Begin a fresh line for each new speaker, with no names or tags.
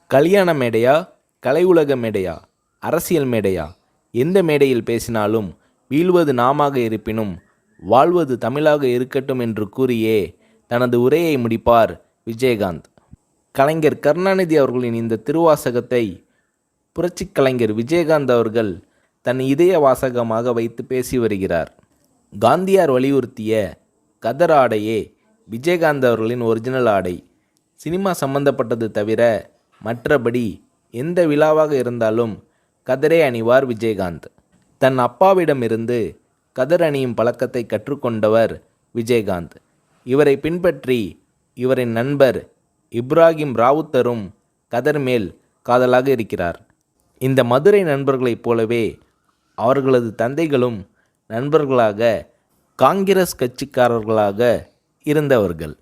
கல்யாண மேடையா, கலை உலக மேடையா, அரசியல் மேடையா, எந்த மேடையில் பேசினாலும் வீழ்வது நாமாக இருப்பினும் வாழ்வது தமிழாக இருக்கட்டும் என்று கூறியே தனது உரையை முடிப்பார் விஜயகாந்த். கலைஞர் கருணாநிதி அவர்களின் இந்த திருவாசகத்தை புரட்சிக் கலைஞர் விஜயகாந்த் அவர்கள் தன் இதய வாசகமாக வைத்து பேசி வருகிறார். காந்தியார் வலியுறுத்திய கதர் ஆடையே விஜயகாந்த் அவர்களின் ஒரிஜினல் ஆடை. சினிமா சம்பந்தப்பட்டது தவிர மற்றபடி எந்த விழாவாக இருந்தாலும் கதரே அணிவார் விஜயகாந்த். தன் அப்பாவிடமிருந்து கதர் அணியும் பழக்கத்தை கற்றுக்கொண்டவர் விஜயகாந்த். இவரை பின்பற்றி இவரின் நண்பர் இப்ராஹிம் ராவுத்தரும் கதர் மேல் காதலாக இருக்கிறார். இந்த மதுரை நண்பர்களைப் போலவே அவர்களது தந்தைகளும் நண்பர்களாக காங்கிரஸ் கட்சிக்காரர்களாக இருந்தவர்கள்.